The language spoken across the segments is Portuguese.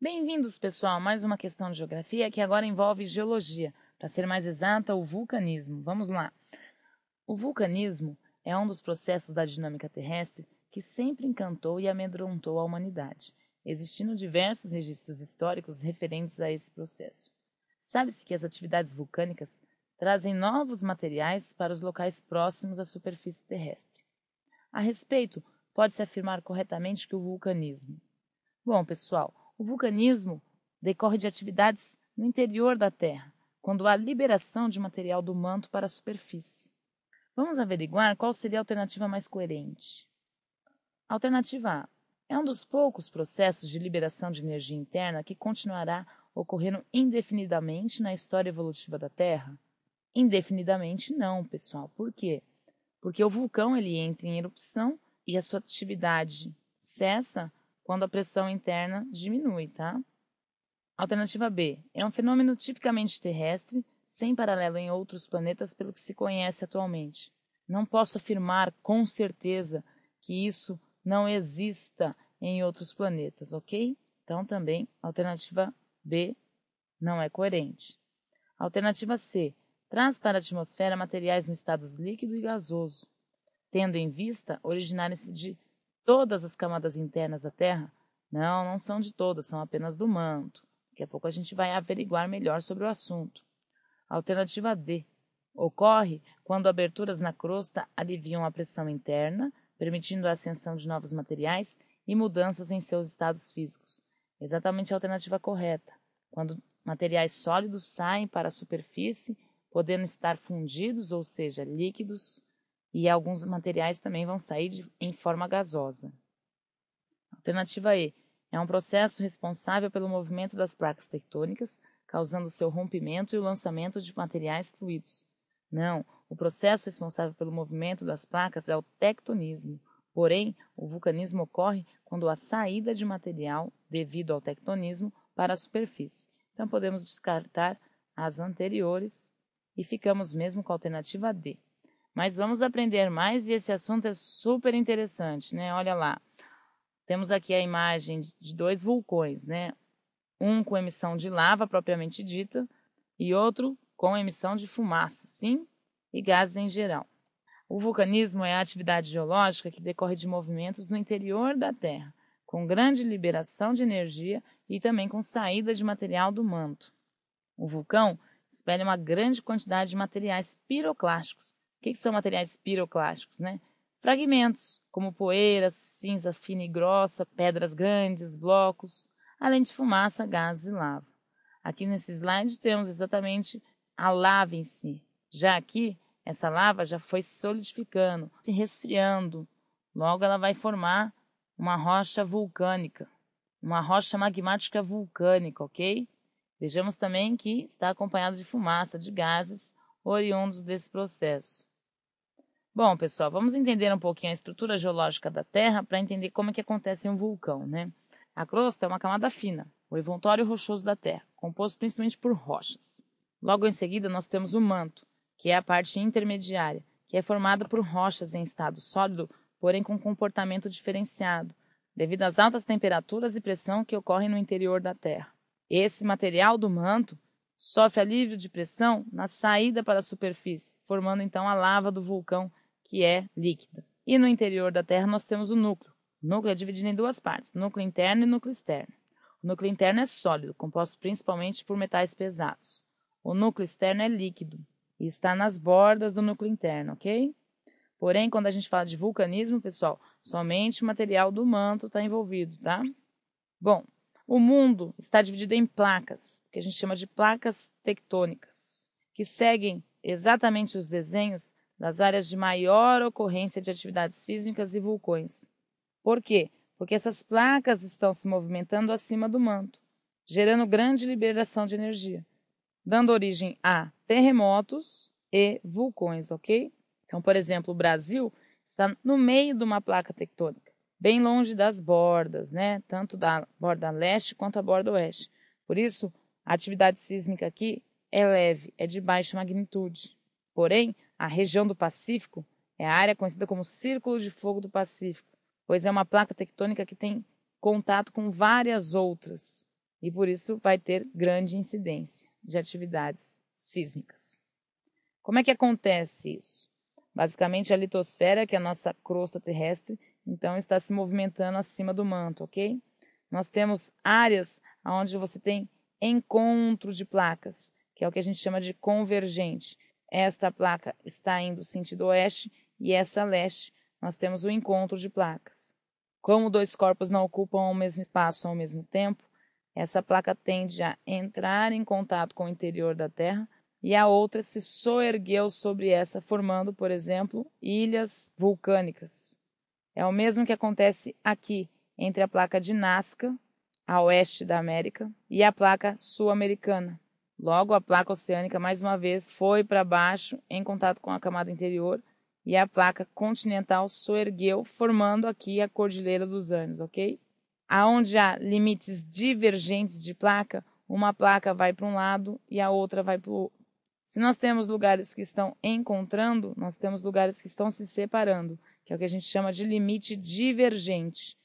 Bem-vindos, pessoal, a mais uma questão de geografia que agora envolve geologia. Para ser mais exata, o vulcanismo. Vamos lá. O vulcanismo é um dos processos da dinâmica terrestre que sempre encantou e amedrontou a humanidade, existindo diversos registros históricos referentes a esse processo. Sabe-se que as atividades vulcânicas trazem novos materiais para os locais próximos à superfície terrestre. A respeito, pode-se afirmar corretamente que o vulcanismo. Bom, pessoal, o vulcanismo decorre de atividades no interior da Terra, quando há liberação de material do manto para a superfície. Vamos averiguar qual seria a alternativa mais coerente. Alternativa A. É um dos poucos processos de liberação de energia interna que continuará ocorrendo indefinidamente na história evolutiva da Terra? Indefinidamente não, pessoal. Por quê? Porque o vulcão ele entra em erupção e a sua atividade cessa quando a pressão interna diminui, tá? Alternativa B. É um fenômeno tipicamente terrestre, sem paralelo em outros planetas pelo que se conhece atualmente. Não posso afirmar com certeza que isso não exista em outros planetas, ok? Então, também, alternativa B não é coerente. Alternativa C. Traz para a atmosfera materiais no estado líquido e gasoso, tendo em vista originarem-se de todas as camadas internas da Terra? Não são de todas, são apenas do manto. Daqui a pouco a gente vai averiguar melhor sobre o assunto. Alternativa D. Ocorre quando aberturas na crosta aliviam a pressão interna, permitindo a ascensão de novos materiais e mudanças em seus estados físicos. Exatamente a alternativa correta. Quando materiais sólidos saem para a superfície, podendo estar fundidos, ou seja, líquidos, e alguns materiais também vão sair em forma gasosa. Alternativa E. É um processo responsável pelo movimento das placas tectônicas, causando seu rompimento e o lançamento de materiais fluidos. Não, o processo responsável pelo movimento das placas é o tectonismo. Porém, o vulcanismo ocorre quando há saída de material devido ao tectonismo para a superfície. Então, podemos descartar as anteriores e ficamos mesmo com a alternativa D. Mas vamos aprender mais e esse assunto é super interessante, né? Olha lá, temos aqui a imagem de dois vulcões, né? Um com emissão de lava propriamente dita e outro com emissão de fumaça, sim, e gases em geral. O vulcanismo é a atividade geológica que decorre de movimentos no interior da Terra, com grande liberação de energia e também com saída de material do manto. O vulcão espelha uma grande quantidade de materiais piroclásticos. O que são materiais piroclásticos, né? Fragmentos, como poeiras, cinza fina e grossa, pedras grandes, blocos, além de fumaça, gases e lava. Aqui nesse slide temos exatamente a lava em si. Já aqui, essa lava já foi se solidificando, se resfriando. Logo ela vai formar uma rocha vulcânica, uma rocha magmática vulcânica, ok? Vejamos também que está acompanhado de fumaça, de gases oriundos desse processo. Bom, pessoal, vamos entender um pouquinho a estrutura geológica da Terra para entender como é que acontece um vulcão, né? A crosta é uma camada fina, o envoltório rochoso da Terra, composto principalmente por rochas. Logo em seguida, nós temos o manto, que é a parte intermediária, que é formada por rochas em estado sólido, porém com comportamento diferenciado, devido às altas temperaturas e pressão que ocorrem no interior da Terra. Esse material do manto sofre alívio de pressão na saída para a superfície, formando então a lava do vulcão, que é líquida. E no interior da Terra nós temos o núcleo. O núcleo é dividido em duas partes, núcleo interno e núcleo externo. O núcleo interno é sólido, composto principalmente por metais pesados. O núcleo externo é líquido e está nas bordas do núcleo interno, ok? Porém, quando a gente fala de vulcanismo, pessoal, somente o material do manto está envolvido, tá? Bom, o mundo está dividido em placas, que a gente chama de placas tectônicas, que seguem exatamente os desenhos das áreas de maior ocorrência de atividades sísmicas e vulcões. Por quê? Porque essas placas estão se movimentando acima do manto, gerando grande liberação de energia, dando origem a terremotos e vulcões, ok? Então, por exemplo, o Brasil está no meio de uma placa tectônica, bem longe das bordas, né? Tanto da borda leste quanto a borda oeste. Por isso, a atividade sísmica aqui é leve, é de baixa magnitude. Porém, a região do Pacífico é a área conhecida como Círculo de Fogo do Pacífico, pois é uma placa tectônica que tem contato com várias outras. e por isso vai ter grande incidência de atividades sísmicas. Como é que acontece isso? Basicamente, a litosfera, que é a nossa crosta terrestre, então está se movimentando acima do manto, ok? Nós temos áreas onde você tem encontro de placas, que é o que a gente chama de convergente. Esta placa está indo sentido oeste e essa leste. Nós temos o encontro de placas. Como dois corpos não ocupam o mesmo espaço ao mesmo tempo, essa placa tende a entrar em contato com o interior da Terra e a outra se soergueu sobre essa, formando, por exemplo, ilhas vulcânicas. É o mesmo que acontece aqui, entre a placa de Nazca, a oeste da América, e a placa sul-americana. Logo, a placa oceânica, mais uma vez, foi para baixo, em contato com a camada interior, e a placa continental soergueu, formando aqui a Cordilheira dos Andes, ok? Aonde há limites divergentes de placa, uma placa vai para um lado e a outra vai para o outro. Se nós temos lugares que estão encontrando, nós temos lugares que estão se separando, que é o que a gente chama de limite divergente.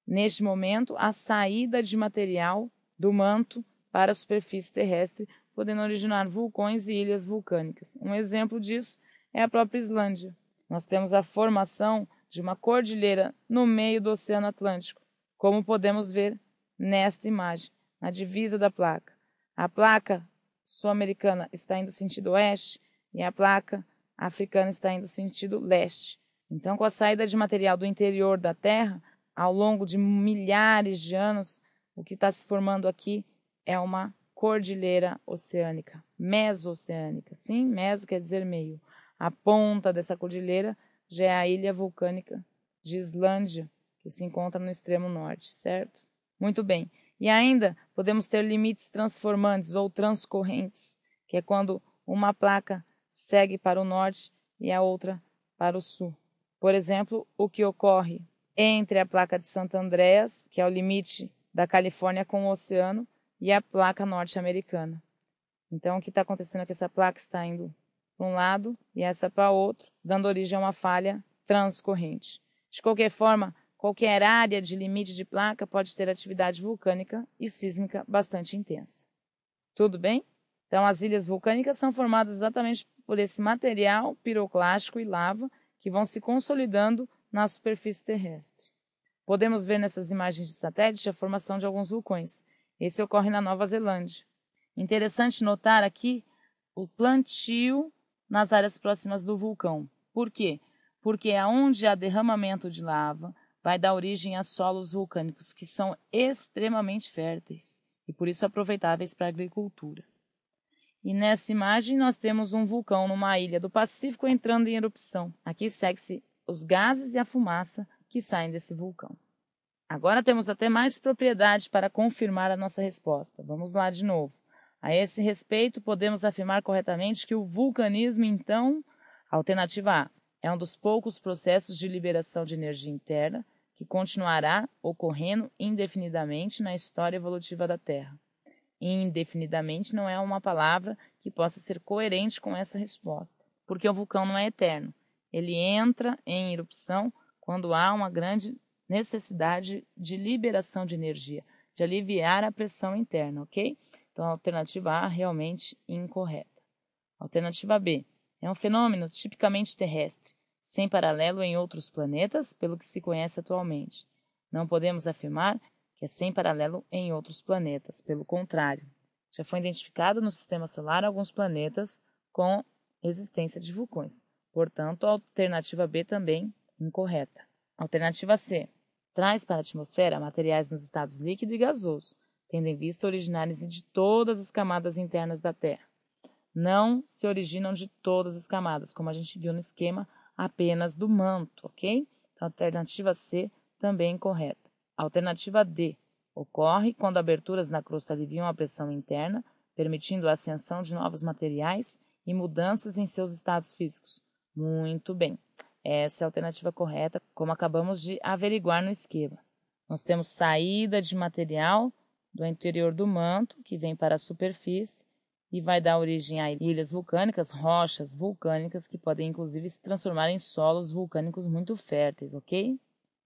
Neste momento, a saída de material do manto para a superfície terrestre, podendo originar vulcões e ilhas vulcânicas. Um exemplo disso é a própria Islândia. Nós temos a formação de uma cordilheira no meio do Oceano Atlântico, como podemos ver nesta imagem, na divisa da placa. A placa sul-americana está indo sentido oeste e a placa africana está indo sentido leste. Então, com a saída de material do interior da Terra, ao longo de milhares de anos, o que está se formando aqui é uma cordilheira oceânica, meso-oceânica. Sim, meso quer dizer meio. A ponta dessa cordilheira já é a ilha vulcânica de Islândia, que se encontra no extremo norte, certo? Muito bem. E ainda podemos ter limites transformantes ou transcorrentes, que é quando uma placa segue para o norte e a outra para o sul. Por exemplo, o que ocorre entre a placa de Santo Andreas, que é o limite da Califórnia com o oceano, e a placa norte-americana. Então, o que está acontecendo é que essa placa está indo para um lado e essa para outro, dando origem a uma falha transcorrente. De qualquer forma, qualquer área de limite de placa pode ter atividade vulcânica e sísmica bastante intensa. Tudo bem? Então, as ilhas vulcânicas são formadas exatamente por esse material piroclástico e lava que vão se consolidando na superfície terrestre. Podemos ver nessas imagens de satélite a formação de alguns vulcões. Esse ocorre na Nova Zelândia. Interessante notar aqui o plantio nas áreas próximas do vulcão. Por quê? Porque aonde há derramamento de lava, vai dar origem a solos vulcânicos que são extremamente férteis e por isso aproveitáveis para a agricultura. E nessa imagem nós temos um vulcão numa ilha do Pacífico entrando em erupção. Aqui segue-se os gases e a fumaça que saem desse vulcão. Agora temos até mais propriedade para confirmar a nossa resposta. Vamos lá de novo. A esse respeito, podemos afirmar corretamente que o vulcanismo, então, alternativa A, é um dos poucos processos de liberação de energia interna que continuará ocorrendo indefinidamente na história evolutiva da Terra. Indefinidamente não é uma palavra que possa ser coerente com essa resposta, porque o vulcão não é eterno. Ele entra em erupção quando há uma grande necessidade de liberação de energia, de aliviar a pressão interna, ok? Então, a alternativa A realmente incorreta. Alternativa B é um fenômeno tipicamente terrestre, sem paralelo em outros planetas, pelo que se conhece atualmente. Não podemos afirmar que é sem paralelo em outros planetas, pelo contrário. Já foi identificado no Sistema Solar alguns planetas com existência de vulcões. Portanto, a alternativa B também incorreta. Alternativa C traz para a atmosfera materiais nos estados líquido e gasoso, tendo em vista originários de todas as camadas internas da Terra. Não se originam de todas as camadas, como a gente viu no esquema, apenas do manto, ok? Então, a alternativa C também incorreta. A alternativa D ocorre quando aberturas na crosta aliviam a pressão interna, permitindo a ascensão de novos materiais e mudanças em seus estados físicos. Muito bem. Essa é a alternativa correta, como acabamos de averiguar no esquema. Nós temos saída de material do interior do manto, que vem para a superfície, e vai dar origem a ilhas vulcânicas, rochas vulcânicas, que podem inclusive se transformar em solos vulcânicos muito férteis, ok?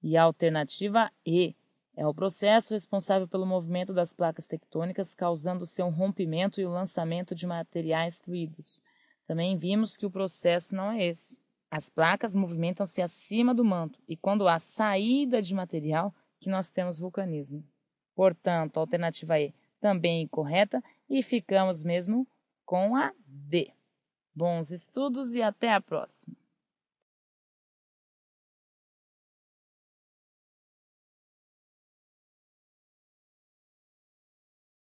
E a alternativa E É o processo responsável pelo movimento das placas tectônicas, causando seu rompimento e o lançamento de materiais fluidos. Também vimos que o processo não é esse. As placas movimentam-se acima do manto e quando há saída de material, que nós temos vulcanismo. Portanto, a alternativa E também é incorreta e ficamos mesmo com a D. Bons estudos e até a próxima!